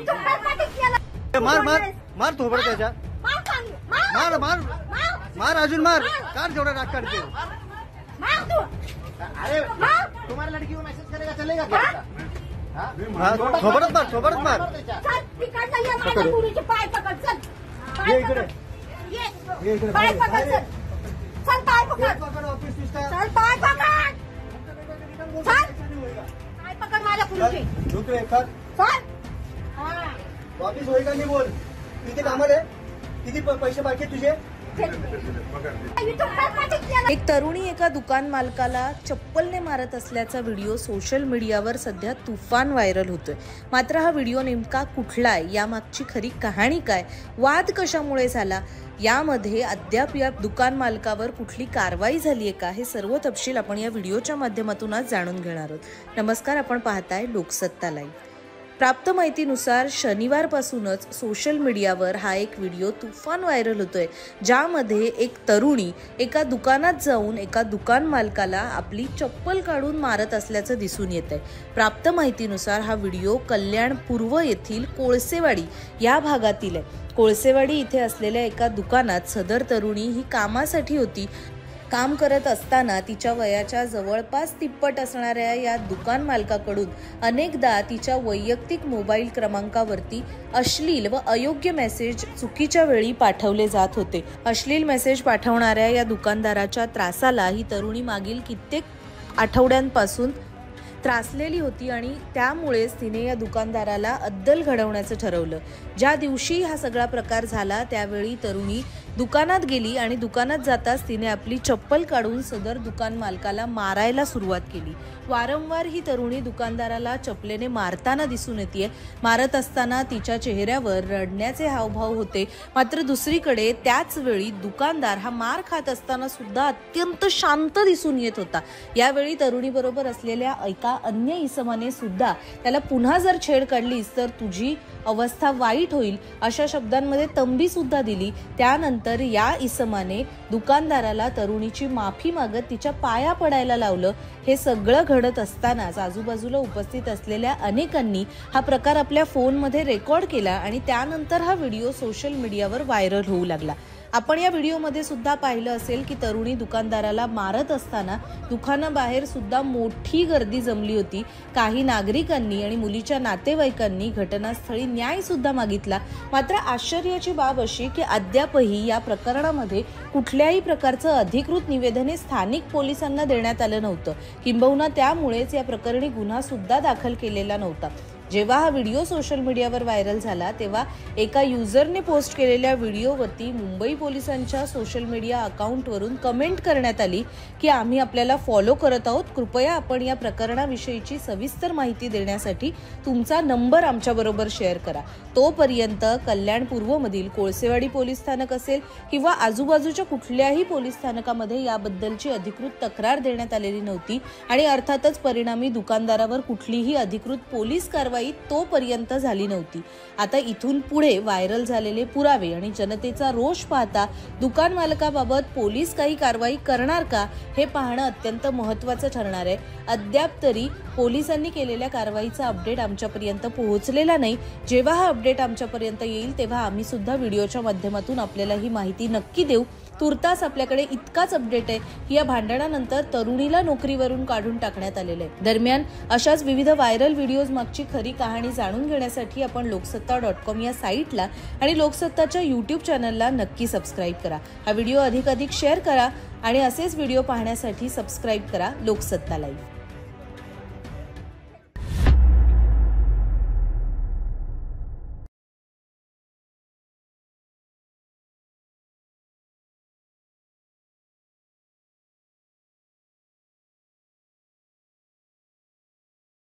मार मार मार थोबड त्याच्या मार मार मार अजून मार कार जेवढा राग काढते अरे तुम्हारा लड़की को मैसेज करेगा चलेगा क्या? थोबडत मार थोबडत मार पाय पकड चल पाय पकड चल पाय पकड ऑफिस चल पाय पकड चल पाय पकड माझ्या पुरीचे चल ऑफिस होईल का नाही बोल किती कामाला आहे किती पैसे बाकी आहेत तुझे एक तरुणी एका दुकान मालकाला चप्पलने मारत असल्याचा व्हिडिओ सोशल मीडियावर सध्या तुफान व्हायरल होतोय। मात्र हा व्हिडिओ नेमका कुठला आहे, यामागची खरी कहाणी काय, वाद कशामुळे झाला, यामध्ये अद्याप या दुकान मालकावर कुठली कारवाई झाली आहे का, हे सर्व तपशील आपण या व्हिडिओच्या माध्यमातून आज जाणून घेणार आहोत। नमस्कार, आपण पाहताय लोकसत्ता लाईव्ह। प्राप्त माहितीनुसार शनिवारपासूनच सोशल मीडियावर हा एक व्हिडिओ तुफान व्हायरल होतोय, ज्यामध्ये एक तरुणी एका दुकानात जाऊन एका दुकान मालकाला आपली चप्पल काढून मारत असल्याचं दिसून येत आहे। प्राप्त माहितीनुसार हा व्हिडिओ कल्याण पूर्व येथील कोळसेवाडी या भागातील आहे। कोळसेवाडी इथे असलेल्या एका दुकानात सदर तरुणी ही कामासाठी होती। काम करत असताना तिच्या वयाच्या जवळपास तिप्पट असणाऱ्या या दुकान मालकाकडून अनेकदा तिच्या वैयक्तिक मोबाईल क्रमांकावरती अश्लील व अयोग्य मेसेज चुकीच्या वेळी पाठवले जात होते। अश्लील मेसेज पाठवणाऱ्या या दुकानदाराच्या त्रासाला ही तरुणी मागील कित्येक आठवड्यांपासून त्रासलेली होती आणि त्यामुळेच तिने या दुकानदाराला अद्दल घडवण्याचं ठरवलं। ज्या दिवशी हा सगळा प्रकार झाला त्यावेळी तरुणी दुकानात गेली आणि दुकानात जाताच तिने आपली चप्पल काढून सदर दुकान मालकाला मारायला सुरुवात केली। वारंवार ही तरुणी दुकानदाराला चपलेने मारताना दिसून येते। मारत असताना तिच्या चेहऱ्यावर रडण्याचे हावभाव होते। मात्र दुसरीकडे त्याच वेळी दुकानदार हा मार खात असताना सुद्धा अत्यंत शांत दिसून येत होता। यावेळी तरुणीबरोबर असलेल्या एका अन्य इसमाने सुद्धा त्याला पुन्हा जर छेड काढलीस तर तुझी अवस्था वाईट होईल अशा शब्दांमध्ये तंबी सुद्धा दिली। त्यानंतर या इसमाने दुकानदाराला तरुणीची माफी मागत तिच्या पाया पडायला लावलं। हे सगळं घडत असतानाच आजूबाजूला उपस्थित असलेल्या अनेकांनी हा प्रकार आपल्या फोनमध्ये रेकॉर्ड केला आणि त्यानंतर हा व्हिडिओ सोशल मीडियावर व्हायरल होऊ लागला। आपण या व्हिडिओमध्ये सुद्धा पाहिलं असेल की तरुणी दुकानदाराला मारत असताना दुकानाबाहेर सुद्धा मोठी गर्दी जमली होती। काही नागरिकांनी आणि मुलीच्या नातेवाईकांनी घटनास्थळी न्याय सुद्धा मागितला। मात्र आश्चर्याची बाब अशी की अद्यापही या प्रकरणामध्ये कुठल्याही प्रकारचं अधिकृत निवेदन स्थानिक पोलिसांना देण्यात आलं नव्हतं। किंबहुना त्यामुळेच या प्रकरणी गुन्हा सुद्धा दाखल केलेला नव्हता। जेव्हा हा व्हिडिओ सोशल मीडियावर व्हायरल झाला तेव्हा एका युजरने पोस्ट केलेल्या व्हिडिओवरती मुंबई पोलिसांच्या सोशल मीडिया अकाउंटवरून कमेंट करण्यात आली की आम्ही आपल्याला फॉलो करत आहोत, कृपया आपण या प्रकरणाविषयीची सविस्तर माहिती देण्यासाठी तुमचा नंबर आमच्याबरोबर शेअर करा। तोपर्यंत कल्याण पूर्वमधील कोळसेवाडी पोलीस स्थानक असेल किंवा आजूबाजूच्या कुठल्याही पोलीस स्थानकामध्ये याबद्दलची अधिकृत तक्रार देण्यात आलेली नव्हती आणि अर्थातच परिणामी दुकानदारावर कुठलीही अधिकृत पोलीस कारवाई तोपर्यंत झाली नव्हती। आता इथून पुढे व्हायरल झालेले पुरावे आणि जनतेचा रोष पाहता दुकान मालकाबाबत पोलीस काही कारवाई करणार का हे पाहणं अत्यंत महत्त्वाचं ठरणार आहे। अद्याप तरी पोलिसांनी केलेल्या कारवाईचा अपडेट आमच्यापर्यंत पोहोचलेला नाही। जेव्हा हा अपडेट आमच्यापर्यंत येईल तेव्हा आम्ही सुद्धा व्हिडिओच्या माध्यमातून आपल्याला ही माहिती नक्की देऊ। तुर्तास आपल्याकडे इतकाच अपडेट आहे की या भांडणानंतर तरुणीला नोकरीवरून काढून टाकण्यात आलेलं आहे। दरम्यान अशाच विविध व्हायरल व्हिडिओज मागची खरी कहाणी जाणून घेण्यासाठी आपण लोकसत्ता.com या साईटला आणि लोकसत्ताच्या YouTube चॅनलला नक्की सबस्क्राईब करा। हा व्हिडिओ अधिकाधिक शेअर करा आणि असेच व्हिडिओ पाहण्यासाठी सबस्क्राईब करा लोकसत्ता लाईव्ह।